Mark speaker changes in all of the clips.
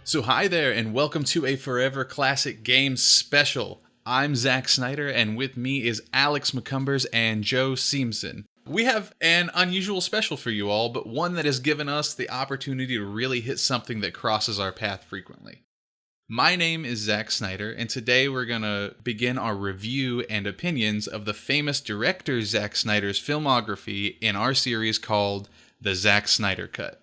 Speaker 1: So hi there, and welcome to a Forever Classic Games special. I'm Zack Snyder, and with me is Alex McCumbers and Joe Seamson. We have an unusual special for you all, but one that has given us the opportunity to really hit something that crosses our path frequently. My name is Zack Snyder, and today we're going to begin our review and opinions of the famous director Zack Snyder's filmography in our series called The Zack Snyder Cut.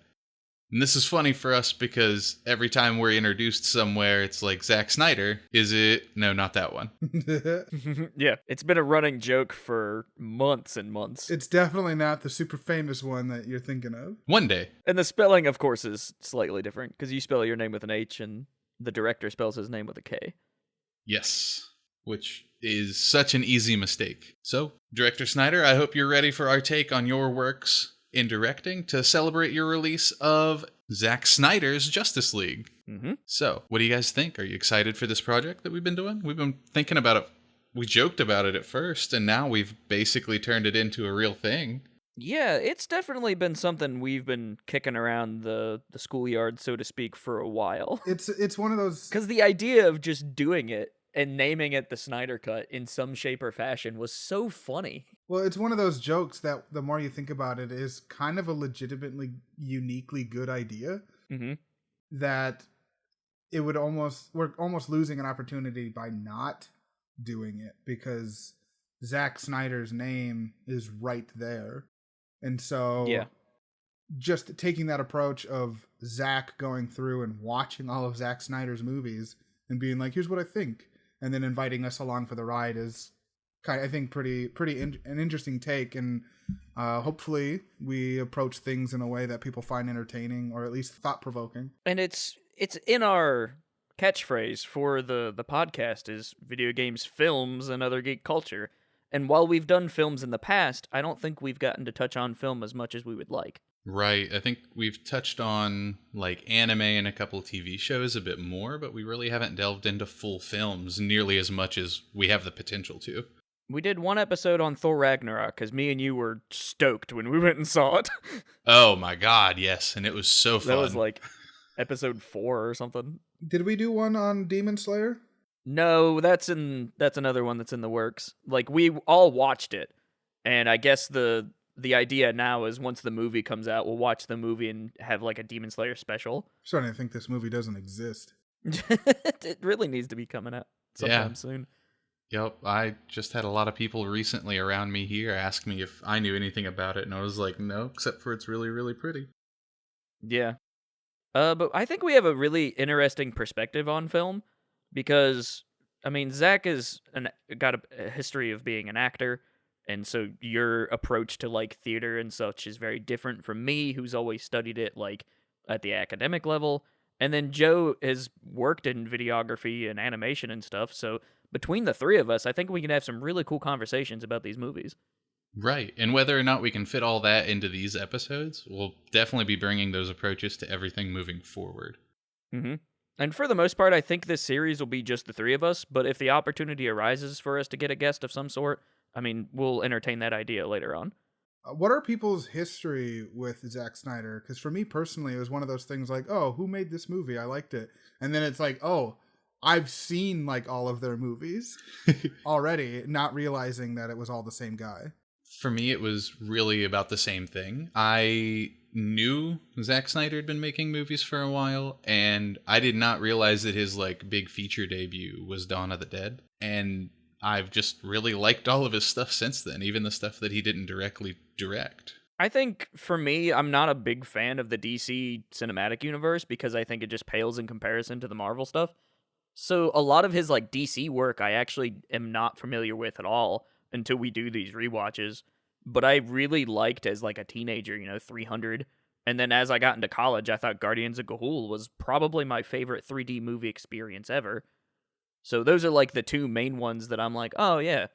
Speaker 1: And this is funny for us because every time we're introduced somewhere, it's like, Zack Snyder, is it? No, not that one.
Speaker 2: Yeah, it's been a running joke for months and months.
Speaker 3: It's definitely not the super famous one that you're thinking of.
Speaker 1: One day.
Speaker 2: And the spelling, of course, is slightly different because you spell your name with an H and the director spells his name with a K.
Speaker 1: Yes, which is such an easy mistake. So, Director Snyder, I hope you're ready for our take on your works in directing to celebrate your release of Zack Snyder's Justice League.
Speaker 2: Mm-hmm.
Speaker 1: So, what do you guys think? Are you excited for this project that we've been doing? We've been thinking about it. We joked about it at first, and now we've basically turned it into a real thing.
Speaker 2: Yeah, it's definitely been something we've been kicking around the schoolyard, so to speak, for a while.
Speaker 3: It's one of those...
Speaker 2: Because the idea of just doing it and naming it the Snyder Cut in some shape or fashion was so funny.
Speaker 3: Well, it's one of those jokes that the more you think about it is kind of a legitimately, uniquely good idea.
Speaker 2: Mm-hmm.
Speaker 3: That we're almost losing an opportunity by not doing it because Zack Snyder's name is right there. And so
Speaker 2: yeah.
Speaker 3: Just taking that approach of Zack going through and watching all of Zack Snyder's movies and being like, here's what I think, and then inviting us along for the ride is kind of, I think, an interesting take, and hopefully we approach things in a way that people find entertaining or at least thought-provoking.
Speaker 2: And it's in our catchphrase for the podcast is video games, films, and other geek culture. And while we've done films in the past, I don't think we've gotten to touch on film as much as we would like.
Speaker 1: Right. I think we've touched on like anime and a couple of TV shows a bit more, but we really haven't delved into full films nearly as much as we have the potential to.
Speaker 2: We did one episode on Thor Ragnarok because me and you were stoked when we went and saw it.
Speaker 1: Oh my god, yes. And it was so fun.
Speaker 2: That was like episode 4 or something.
Speaker 3: Did we do one on Demon Slayer?
Speaker 2: No, that's another one that's in the works. Like, we all watched it, and I guess the idea now is once the movie comes out, we'll watch the movie and have like a Demon Slayer special.
Speaker 3: I'm starting to think this movie doesn't exist.
Speaker 2: It really needs to be coming out sometime soon.
Speaker 1: Yep, I just had a lot of people recently around me here ask me if I knew anything about it, and I was like, no, except for it's really, really pretty.
Speaker 2: Yeah. But I think we have a really interesting perspective on film. Because, I mean, Zach has got a history of being an actor, and so your approach to, like, theater and such is very different from me, who's always studied it, like, at the academic level. And then Joe has worked in videography and animation and stuff, so between the three of us, I think we can have some really cool conversations about these movies.
Speaker 1: Right, and whether or not we can fit all that into these episodes, we'll definitely be bringing those approaches to everything moving forward.
Speaker 2: Mm-hmm. And for the most part, I think this series will be just the three of us, but if the opportunity arises for us to get a guest of some sort, I mean, we'll entertain that idea later on.
Speaker 3: What are people's history with Zack Snyder? Because for me personally, it was one of those things like, oh, who made this movie? I liked it. And then it's like, oh, I've seen like all of their movies already, not realizing that it was all the same guy.
Speaker 1: For me, it was really about the same thing. I knew Zack Snyder had been making movies for a while, and I did not realize that his like big feature debut was Dawn of the Dead. And I've just really liked all of his stuff since then, even the stuff that he didn't directly direct.
Speaker 2: I think for me, I'm not a big fan of the DC cinematic universe because I think it just pales in comparison to the Marvel stuff. So a lot of his like DC work I actually am not familiar with at all until we do these rewatches. But I really liked as like a teenager, 300. And then as I got into college, I thought Guardians of Ga'Hoole was probably my favorite 3D movie experience ever. So those are like the two main ones that I'm like, oh yeah,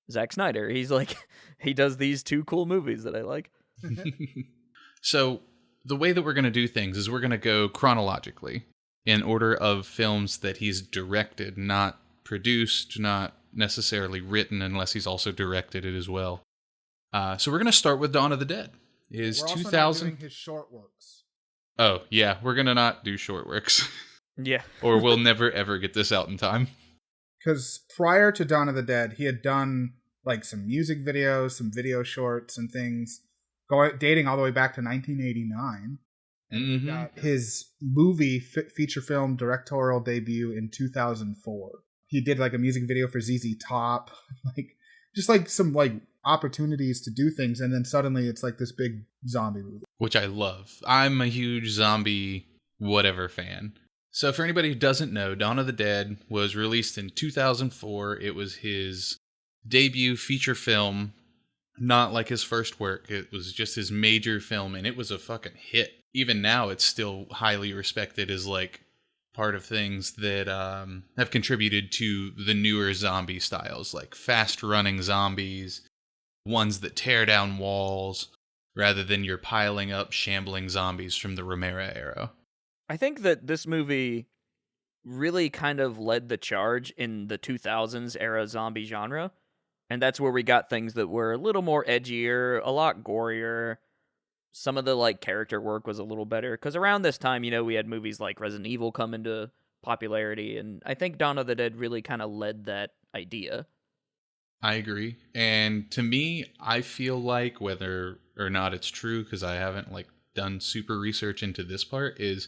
Speaker 2: Zack Snyder. He's like, he does these two cool movies that I like.
Speaker 1: So the way that we're going to do things is we're going to go chronologically in order of films that he's directed, not produced, not necessarily written unless he's also directed it as well. So we're going to start with Dawn of the Dead. Is
Speaker 3: We're also
Speaker 1: 2000
Speaker 3: not doing his short works.
Speaker 1: Oh, yeah, we're going to not do short works.
Speaker 2: Yeah.
Speaker 1: or we'll never ever get this out in time.
Speaker 3: Because prior to Dawn of the Dead, he had done like some music videos, some video shorts and things, dating all the way back to 1989. And we got his movie feature film directorial debut in 2004. He did like a music video for ZZ Top, like just like some like opportunities to do things, and then suddenly it's like this big zombie movie,
Speaker 1: which I love. I'm a huge zombie whatever fan. So for anybody who doesn't know, Dawn of the Dead was released in 2004. It was his debut feature film, not like his first work. It was just his major film, and it was a fucking hit. Even now, it's still highly respected as like part of things that have contributed to the newer zombie styles, like fast-running zombies, ones that tear down walls, rather than your piling up, shambling zombies from the Romero era.
Speaker 2: I think that this movie really kind of led the charge in the 2000s era zombie genre, and that's where we got things that were a little more edgier, a lot gorier. Some of the like character work was a little better, because around this time, we had movies like Resident Evil come into popularity, and I think Dawn of the Dead really kind of led that idea.
Speaker 1: I agree. And to me, I feel like whether or not it's true, because I haven't like done super research into this part, is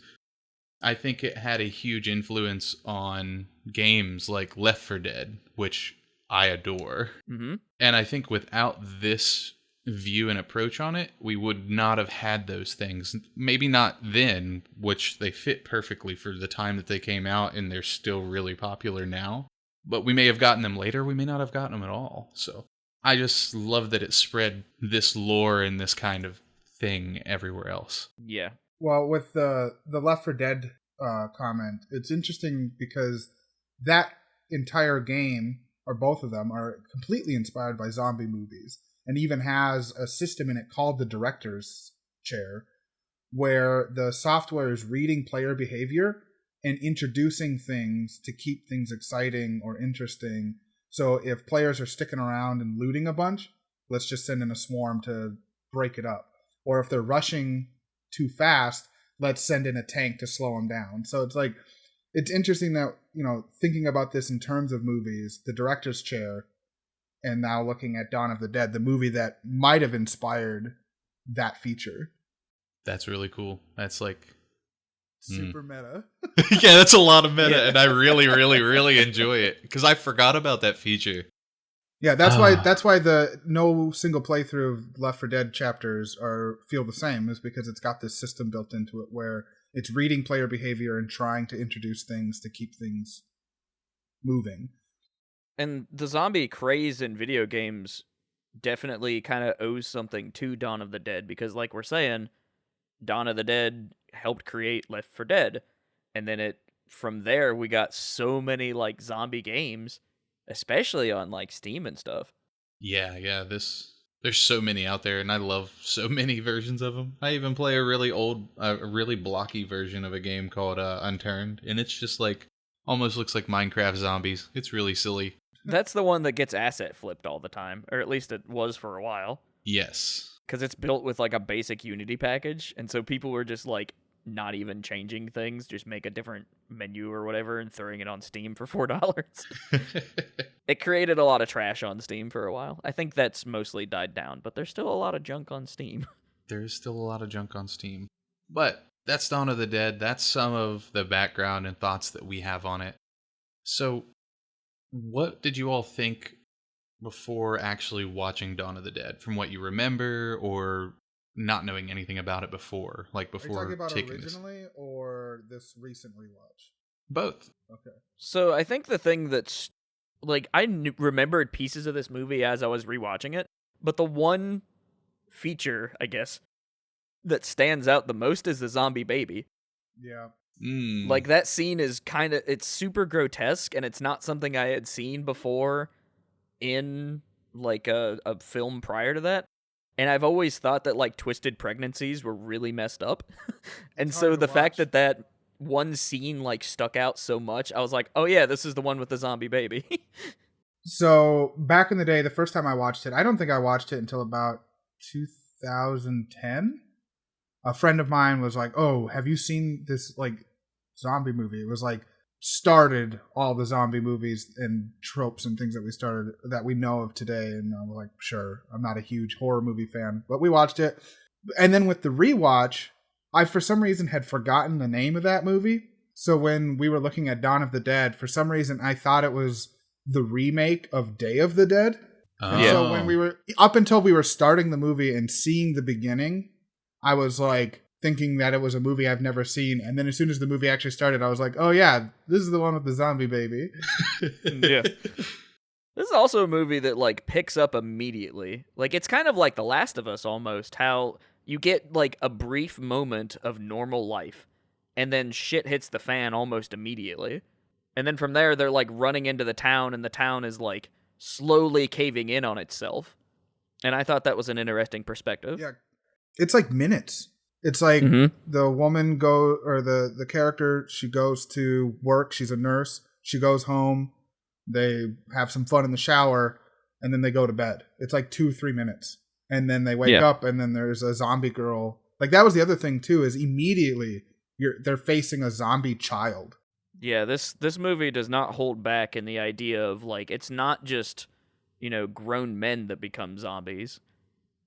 Speaker 1: I think it had a huge influence on games like Left 4 Dead, which I adore.
Speaker 2: Mm-hmm.
Speaker 1: And I think without this view and approach on it, we would not have had those things. Maybe not then, which they fit perfectly for the time that they came out, and they're still really popular now. But we may have gotten them later, we may not have gotten them at all. So I just love that it spread this lore and this kind of thing everywhere else.
Speaker 2: Yeah.
Speaker 3: Well, with the Left 4 Dead comment, it's interesting because that entire game, or both of them, are completely inspired by zombie movies, and even has a system in it called the director's chair, where the software is reading player behavior and introducing things to keep things exciting or interesting. So if players are sticking around and looting a bunch, let's just send in a swarm to break it up. Or if they're rushing too fast, let's send in a tank to slow them down. So it's like, it's interesting that, thinking about this in terms of movies, the director's chair, and now looking at Dawn of the Dead, the movie that might have inspired that feature.
Speaker 1: That's really cool. That's like
Speaker 3: super meta.
Speaker 1: Yeah, that's a lot of meta, and I really, really, really enjoy it because I forgot about that feature.
Speaker 3: Yeah, that's why the no single playthrough of Left 4 Dead chapters feel the same, is because it's got this system built into it where it's reading player behavior and trying to introduce things to keep things moving.
Speaker 2: And the zombie craze in video games definitely kind of owes something to Dawn of the Dead, because like we're saying, Dawn of the Dead helped create Left 4 Dead, and then from there we got so many like zombie games, especially on like Steam and stuff.
Speaker 1: Yeah, there's so many out there, and I love so many versions of them. I even play a really old, really blocky version of a game called Unturned, and it's just like almost looks like Minecraft zombies. It's really silly.
Speaker 2: That's the one that gets asset flipped all the time, or at least it was for a while.
Speaker 1: Yes.
Speaker 2: Because it's built with like a basic Unity package, and so people were just like not even changing things, just make a different menu or whatever and throwing it on Steam for $4. It created a lot of trash on Steam for a while. I think that's mostly died down, but there's still a lot of junk on Steam.
Speaker 1: There is still a lot of junk on Steam. But that's Dawn of the Dead. That's some of the background and thoughts that we have on it. So what did you all think before actually watching Dawn of the Dead, from what you remember or not knowing anything about it before? Like before.
Speaker 3: Are you talking about
Speaker 1: taking
Speaker 3: originally or this recent rewatch?
Speaker 1: Both.
Speaker 3: Okay.
Speaker 2: So I think the thing that's like, I remembered pieces of this movie as I was rewatching it, but the one feature, I guess, that stands out the most is the zombie baby.
Speaker 3: Yeah.
Speaker 2: Like, that scene is it's super grotesque, and it's not something I had seen before in like a film prior to that. And I've always thought that like twisted pregnancies were really messed up. And so the fact that one scene like stuck out so much, I was like, oh yeah, this is the one with the zombie baby.
Speaker 3: So back in the day, the first time I watched it, I don't think I watched it until about 2010. A friend of mine was like, oh, have you seen this like zombie movie. It was like started all the zombie movies and tropes and things that we know of today. And I'm like, sure, I'm not a huge horror movie fan, but we watched it. And then with the rewatch, I for some reason had forgotten the name of that movie. So when we were looking at Dawn of the Dead, for some reason I thought it was the remake of Day of the Dead. And so when we were up until we were starting the movie and seeing the beginning, I was like thinking that it was a movie I've never seen. And then as soon as the movie actually started, I was like, oh yeah, this is the one with the zombie baby.
Speaker 2: Yeah. This is also a movie that like picks up immediately. Like it's kind of like The Last of Us almost, how you get like a brief moment of normal life and then shit hits the fan almost immediately. And then from there they're like running into the town and the town is like slowly caving in on itself. And I thought that was an interesting perspective.
Speaker 3: Yeah. It's like minutes. It's like the woman the character, she goes to work. She's a nurse. She goes home. They have some fun in the shower and then they go to bed. It's like 2-3 minutes. And then they wake up and then there's a zombie girl. Like that was the other thing too, is immediately they're facing a zombie child.
Speaker 2: Yeah, this movie does not hold back in the idea of like it's not just, grown men that become zombies.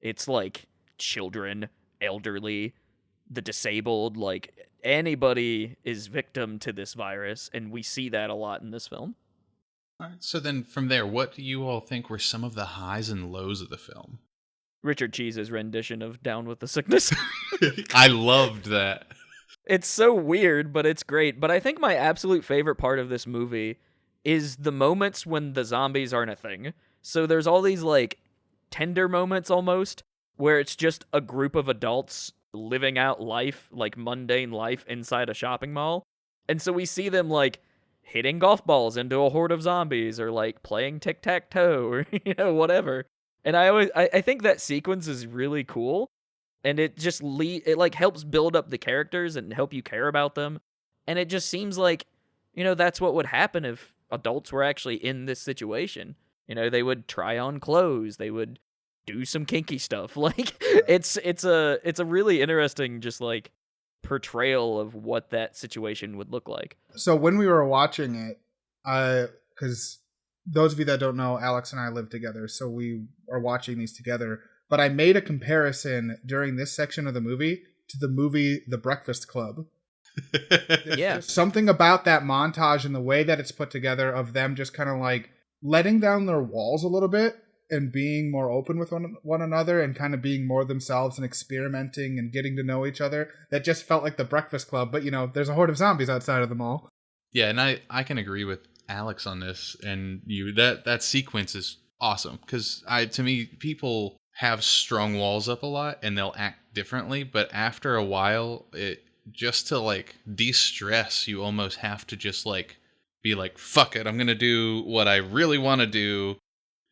Speaker 2: It's like children, elderly, the disabled, like anybody is victim to this virus, and we see that a lot in this film.
Speaker 1: All right, so then from there, what do you all think were some of the highs and lows of the film?
Speaker 2: Richard Cheese's rendition of Down with the Sickness.
Speaker 1: I loved that.
Speaker 2: It's so weird, but it's great. But I think my absolute favorite part of this movie is the moments when the zombies aren't a thing. So there's all these like tender moments almost where it's just a group of adults living out life, like mundane life inside a shopping mall. And so we see them like hitting golf balls into a horde of zombies or like playing tic-tac-toe or whatever. And I think that sequence is really cool. And it just it like helps build up the characters and help you care about them. And it just seems like, that's what would happen if adults were actually in this situation. They would try on clothes, they would do some kinky stuff. Like it's a really interesting just like portrayal of what that situation would look like.
Speaker 3: So when we were watching it, because those of you that don't know, Alex and I live together, so we are watching these together. But I made a comparison during this section of the movie to the movie The Breakfast Club. There's something about that montage and the way that it's put together of them just kind of like letting down their walls a little bit and being more open with one another and kind of being more themselves and experimenting and getting to know each other. That just felt like The Breakfast Club. But, there's a horde of zombies outside of the mall.
Speaker 1: Yeah, and I can agree with Alex on this. And that sequence is awesome because to me, people have strong walls up a lot and they'll act differently, but after a while just to like de-stress, you almost have to just like be like, fuck it, I'm gonna do what I really want to do,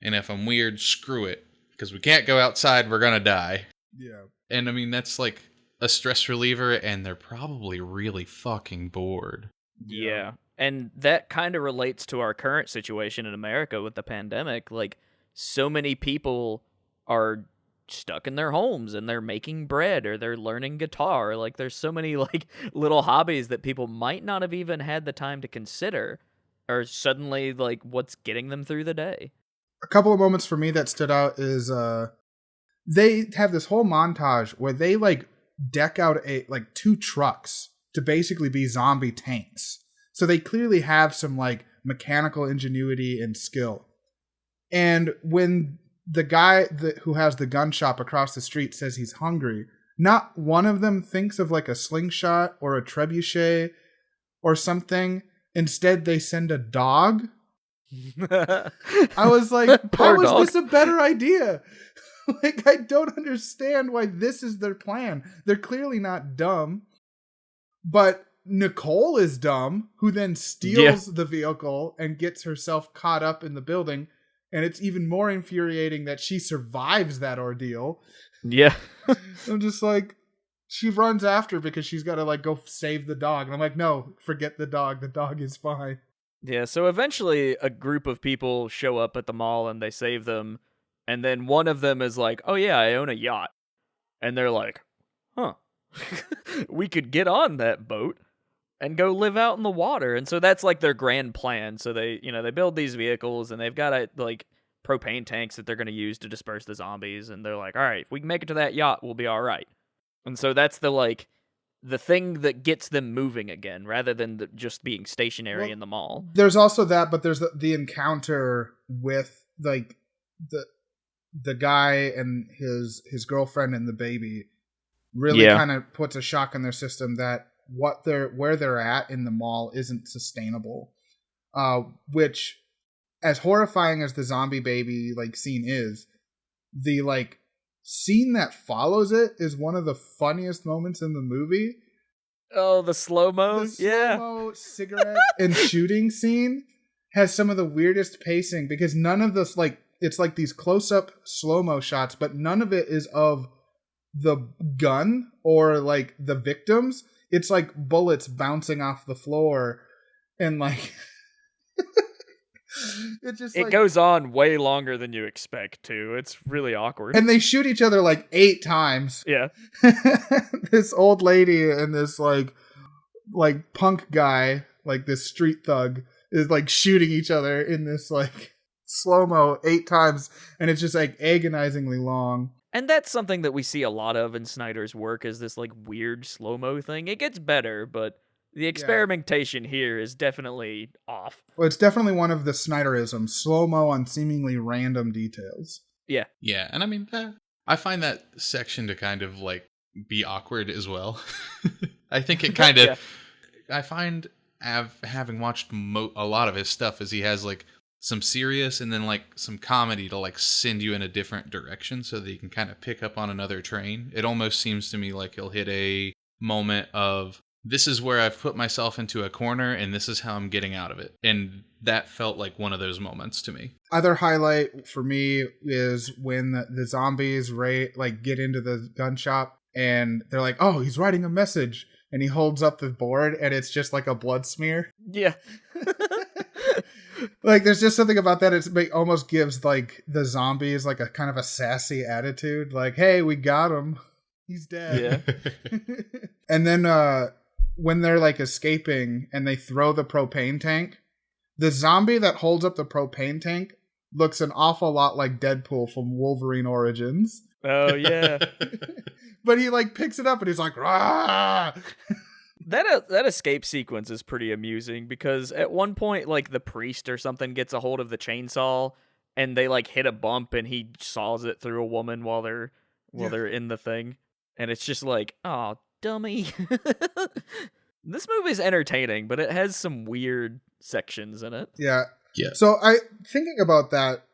Speaker 1: and if I'm weird, screw it, because we can't go outside, we're gonna die.
Speaker 3: Yeah.
Speaker 1: And I mean, that's like a stress reliever, and they're probably really fucking bored.
Speaker 2: Yeah. And that kind of relates to our current situation in America with the pandemic. Like, so many people are stuck in their homes and they're making bread or they're learning guitar. Like there's so many like little hobbies that people might not have even had the time to consider are suddenly like what's getting them through the day.
Speaker 3: A couple of moments for me that stood out is they have this whole montage where they like deck out like 2 trucks to basically be zombie tanks. So they clearly have some like mechanical ingenuity and skill. And when the guy who has the gun shop across the street says he's hungry, not one of them thinks of like a slingshot or a trebuchet or something. Instead, they send a dog. I was like, how is this a better idea? Like, I don't understand why this is their plan. They're clearly not dumb. But Nicole is dumb, who then steals the vehicle and gets herself caught up in the building. And it's even more infuriating that she survives that ordeal.
Speaker 2: Yeah.
Speaker 3: I'm just like, she runs after because she's got to like go save the dog. And I'm like, no, forget the dog. The dog is fine.
Speaker 2: Yeah, so eventually a group of people show up at the mall and they save them. And then one of them is like, oh yeah, I own a yacht. And they're like, huh, we could get on that boat. and go live out in the water. And so that's like their grand plan. So they, they build these vehicles and they've got like propane tanks that they're going to use to disperse the zombies. And they're like, all right, if we can make it to that yacht, we'll be all right. And so that's the thing that gets them moving again, rather than just being stationary in the mall.
Speaker 3: There's also that, but there's the encounter with like the guy and his girlfriend and the baby really kind of puts a shock in their system that where they're at in the mall isn't sustainable. Which, as horrifying as the zombie baby like scene is, the like scene that follows it is one of the funniest moments in the movie.
Speaker 2: Oh, the slow-mo?
Speaker 3: The slow-mo cigarette and shooting scene has some of the weirdest pacing, because none of this, like, it's like these close-up slow-mo shots, but none of it is of the gun or like the victims. It's like bullets bouncing off the floor and like
Speaker 2: it goes on way longer than you expect to. It's really awkward.
Speaker 3: And they shoot each other like 8 times.
Speaker 2: Yeah.
Speaker 3: This old lady and this like punk guy, like this street thug, is like shooting each other in this like slow-mo 8 times, and it's just like agonizingly long.
Speaker 2: And that's something that we see a lot of in Snyder's work, is this like weird slow-mo thing. It gets better, but the experimentation here is definitely off.
Speaker 3: Well, it's definitely one of the Snyderisms, slow-mo on seemingly random details.
Speaker 2: Yeah.
Speaker 1: Yeah, and I mean, I find that section to kind of like be awkward as well. I think it kind of, I find having watched a lot of his stuff, is he has like some serious and then like some comedy to like send you in a different direction so that you can kind of pick up on another train. It almost seems to me like he'll hit a moment of, this is where I've put myself into a corner and this is how I'm getting out of it. And that felt like one of those moments to me.
Speaker 3: Other highlight for me is when the zombies like get into the gun shop and they're like, oh, he's writing a message. And he holds up the board and it's just like a blood smear.
Speaker 2: Yeah.
Speaker 3: Like, there's just something about that. It almost gives like the zombies like a kind of a sassy attitude. Like, hey, we got him. He's dead. Yeah. And then when they're like escaping and they throw the propane tank, the zombie that holds up the propane tank looks an awful lot like Deadpool from Wolverine Origins.
Speaker 2: Oh, yeah.
Speaker 3: But he like picks it up and he's like, rah!
Speaker 2: That escape sequence is pretty amusing, because at one point, like, the priest or something gets a hold of the chainsaw and they like hit a bump and he saws it through a woman while they're in the thing. And it's just like, oh, dummy. This movie's entertaining, but it has some weird sections in it.
Speaker 3: Yeah.
Speaker 1: Yeah.
Speaker 3: So thinking about that,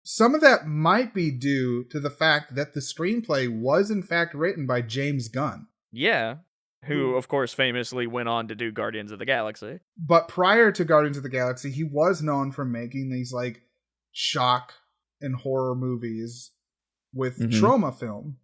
Speaker 3: some of that might be due to the fact that the screenplay was in fact written by James Gunn.
Speaker 2: Yeah. Who, of course, famously went on to do Guardians of the Galaxy.
Speaker 3: But prior to Guardians of the Galaxy, he was known for making these like shock and horror movies with Trauma Film.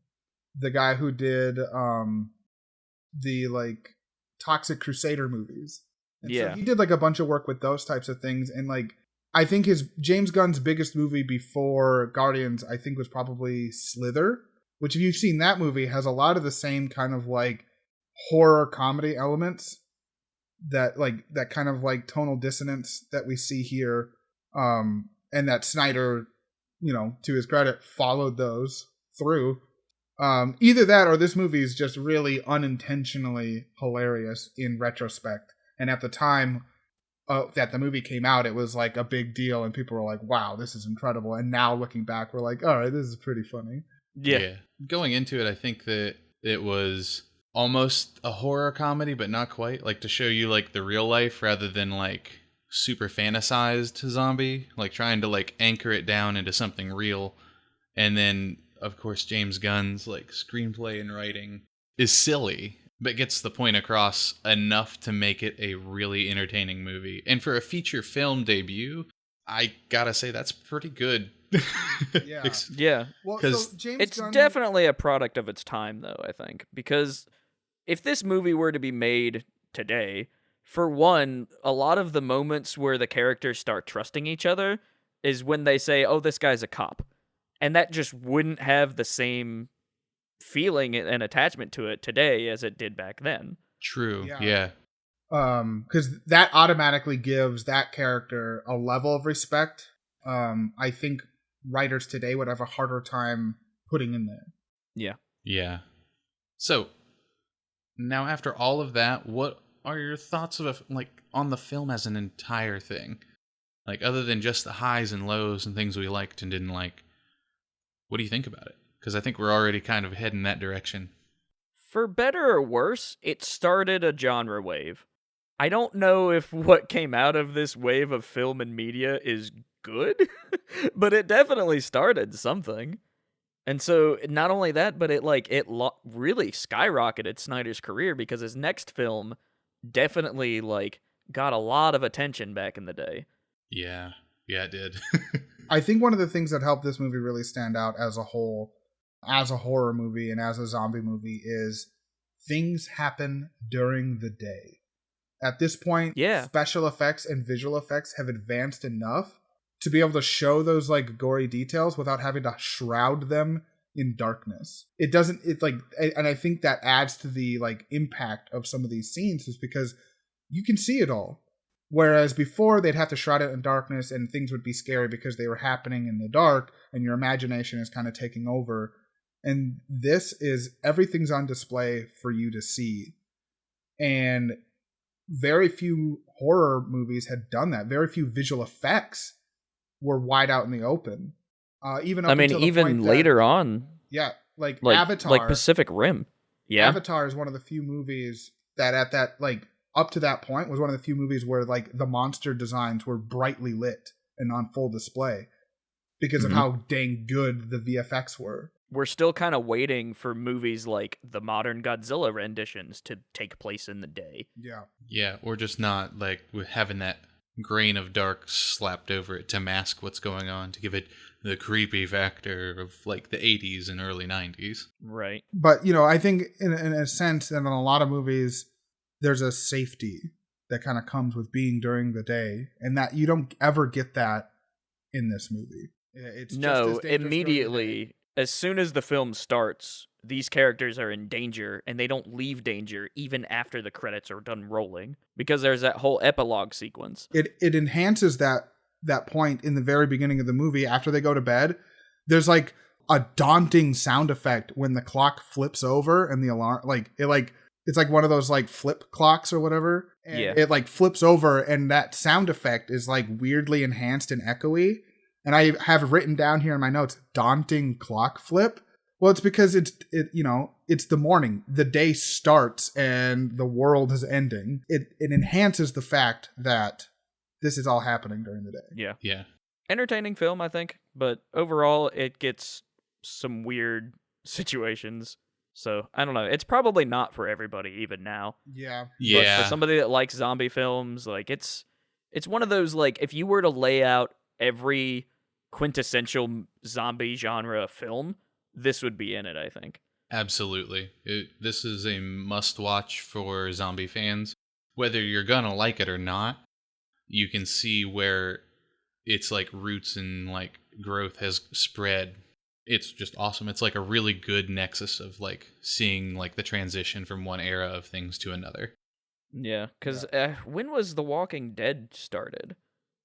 Speaker 3: The guy who did the like Toxic Crusader movies. And so he did like a bunch of work with those types of things. And like, I think James Gunn's biggest movie before Guardians, I think, was probably Slither, which, if you've seen that movie, has a lot of the same kind of like horror comedy elements that kind of like tonal dissonance that we see here. And that Snyder, to his credit, followed those through. Either that or this movie is just really unintentionally hilarious in retrospect. And at the time that the movie came out, it was like a big deal and people were like, wow, this is incredible. And now looking back, we're like, all right, this is pretty funny.
Speaker 1: Yeah. Going into it, I think that it was almost a horror comedy, but not quite. Like, to show you like the real life rather than like super fantasized zombie, like trying to like anchor it down into something real. And then, of course, James Gunn's like screenplay and writing is silly, but gets the point across enough to make it a really entertaining movie. And for a feature film debut, I gotta say that's pretty good.
Speaker 3: Yeah.
Speaker 2: Yeah.
Speaker 3: Well,
Speaker 1: because
Speaker 2: it's definitely a product of its time, though, I think. Because if this movie were to be made today, for one, a lot of the moments where the characters start trusting each other is when they say, oh, this guy's a cop. And that just wouldn't have the same feeling and attachment to it today as it did back then.
Speaker 1: True. Yeah.
Speaker 3: Because that automatically gives that character a level of respect. I think writers today would have a harder time putting in there.
Speaker 2: Yeah.
Speaker 1: Yeah. So now, after all of that, what are your thoughts of on the film as an entire thing? Like, other than just the highs and lows and things we liked and didn't like, what do you think about it? Because I think we're already kind of heading that direction.
Speaker 2: For better or worse, it started a genre wave. I don't know if what came out of this wave of film and media is good, but it definitely started something. And so not only that, but it really skyrocketed Snyder's career because his next film definitely got a lot of attention back in the day.
Speaker 1: Yeah, it did.
Speaker 3: I think one of the things that helped this movie really stand out as a whole, as a horror movie and as a zombie movie, is things happen during the day. At this point, special effects and visual effects have advanced enough to be able to show those gory details without having to shroud them in darkness. And I think that adds to the impact of some of these scenes, is because you can see it all. Whereas before they'd have to shroud it in darkness and things would be scary because they were happening in the dark and your imagination is kind of taking over. And this is, everything's on display for you to see. And very few horror movies had done that. Very few visual effects were wide out in the open. Even
Speaker 2: later on.
Speaker 3: Yeah, like Avatar.
Speaker 2: Like Pacific Rim. Yeah.
Speaker 3: Avatar is one of the few movies that at that, up to that point, was one of the few movies where, the monster designs were brightly lit and on full display because of how dang good the VFX were.
Speaker 2: We're still kind of waiting for movies like the modern Godzilla renditions to take place in the day.
Speaker 3: Yeah.
Speaker 1: Yeah, or just not, having that grain of dark slapped over it to mask what's going on, to give it the creepy factor of, the 80s and early 90s.
Speaker 2: Right.
Speaker 3: But, I think, in a sense, and in a lot of movies, there's a safety that kind of comes with being during the day, and that you don't ever get that in this movie. It's just
Speaker 2: immediately, as soon as the film starts, these characters are in danger, and they don't leave danger even after the credits are done rolling, because there's that whole epilogue sequence.
Speaker 3: It enhances that point in the very beginning of the movie after they go to bed. There's a daunting sound effect when the clock flips over and the alarm, it's one of those flip clocks or whatever. And it flips over and that sound effect is weirdly enhanced and echoey. And I have written down here in my notes, daunting clock flip. Well, it's because it's the morning. The day starts and the world is ending. It enhances the fact that this is all happening during the day.
Speaker 2: Yeah.
Speaker 1: Yeah.
Speaker 2: Entertaining film, I think. But overall, it gets some weird situations. So, I don't know. It's probably not for everybody, even now.
Speaker 3: Yeah.
Speaker 1: Yeah.
Speaker 2: But for somebody that likes zombie films, it's one of those, if you were to lay out every quintessential zombie genre film, this would be in it, I think.
Speaker 1: Absolutely. This is a must-watch for zombie fans. Whether you're gonna like it or not, you can see where its roots and growth has spread. It's just awesome. It's a really good nexus of seeing the transition from one era of things to another.
Speaker 2: Yeah, because when was The Walking Dead started?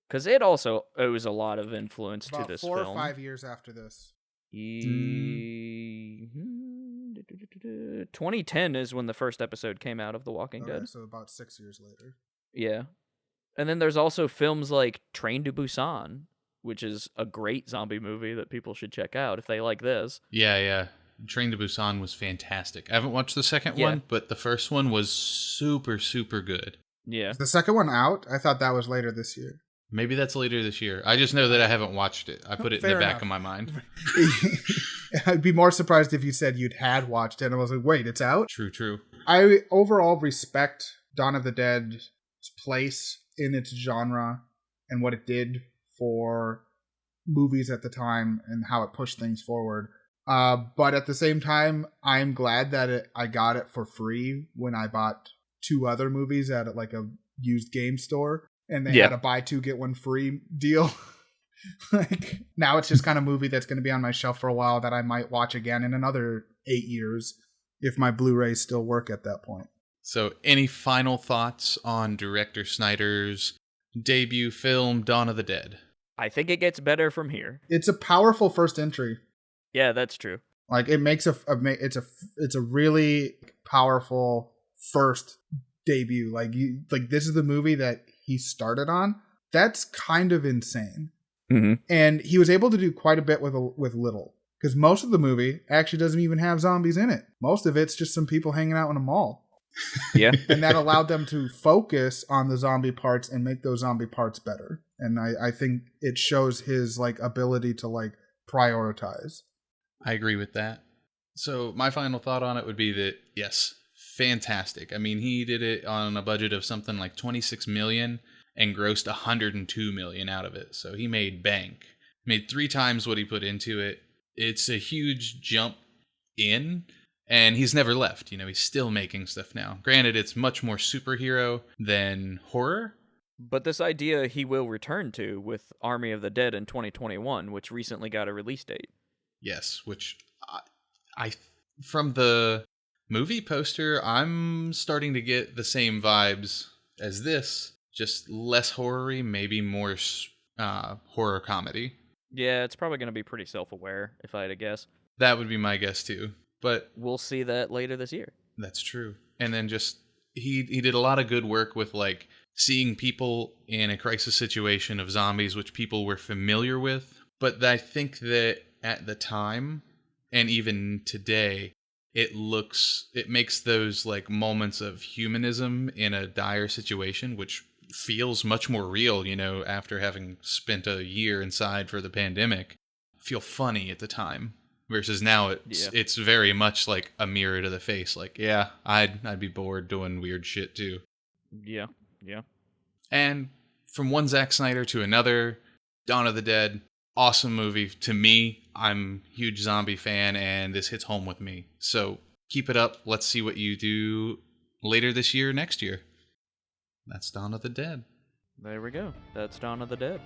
Speaker 2: Because it also owes a lot of influence
Speaker 3: About
Speaker 2: to this
Speaker 3: 4
Speaker 2: film.
Speaker 3: or 5 years after this.
Speaker 2: 2010 is when the first episode came out of The Walking Dead.
Speaker 3: So about 6 years later.
Speaker 2: Yeah. And then there's also films like Train to Busan, which is a great zombie movie that people should check out if they like this.
Speaker 1: Yeah. Train to Busan was fantastic. I haven't watched the second one, but the first one was super, super good.
Speaker 2: Yeah.
Speaker 3: Is the second one out? I thought that was later this year.
Speaker 1: Maybe that's later this year. I just know that I haven't watched it. I put it in the back of my mind.
Speaker 3: I'd be more surprised if you said you'd had watched it and I was like, wait, it's out?
Speaker 1: True.
Speaker 3: I overall respect Dawn of the Dead's place in its genre and what it did for movies at the time and how it pushed things forward. But at the same time, I'm glad that I got it for free when I bought 2 other movies at a used game store, and they had a buy 2 get 1 free deal. Now it's just kind of movie that's going to be on my shelf for a while that I might watch again in another 8 years if my Blu-rays still work at that point.
Speaker 1: So, any final thoughts on director Snyder's debut film, Dawn of the Dead?
Speaker 2: I think it gets better from here.
Speaker 3: It's a powerful first entry.
Speaker 2: Yeah, that's true.
Speaker 3: Like it makes it's a really powerful first debut. Like this is the movie that he started on. That's kind of insane.
Speaker 2: Mm-hmm.
Speaker 3: And he was able to do quite a bit with little, because most of the movie actually doesn't even have zombies in it. Most of it's just some people hanging out in a mall.
Speaker 2: Yeah.
Speaker 3: And that allowed them to focus on the zombie parts and make those zombie parts better. And I think it shows his like ability to like prioritize.
Speaker 1: I agree with that. So my final thought on it would be that, yes, fantastic. I mean, he did it on a budget of something like 26 million and grossed 102 million out of it. So he made bank. Made 3 times what he put into it. It's a huge jump in, and he's never left. You know, he's still making stuff now. Granted, it's much more superhero than horror.
Speaker 2: But this idea he will return to with Army of the Dead in 2021, which recently got a release date.
Speaker 1: Yes, which I from the movie poster, I'm starting to get the same vibes as this, just less horror-y, maybe more horror comedy.
Speaker 2: Yeah, it's probably going to be pretty self-aware, if I had to guess.
Speaker 1: That would be my guess too. But
Speaker 2: we'll see that later this year.
Speaker 1: That's true. And then just he did a lot of good work with like seeing people in a crisis situation of zombies, which people were familiar with. But I think that at the time, and even today, it makes those like moments of humanism in a dire situation, which feels much more real, you know, after having spent a year inside for the pandemic, feel funny at the time. Versus now it's very much like a mirror to the face. Like, yeah, I'd be bored doing weird shit too.
Speaker 2: Yeah.
Speaker 1: And from one Zack Snyder to another, Dawn of the Dead, awesome movie to me. I'm a huge zombie fan, and this hits home with me. So keep it up. Let's see what you do later this year, next year. That's Dawn of the Dead.
Speaker 2: There we go. That's Dawn of the Dead.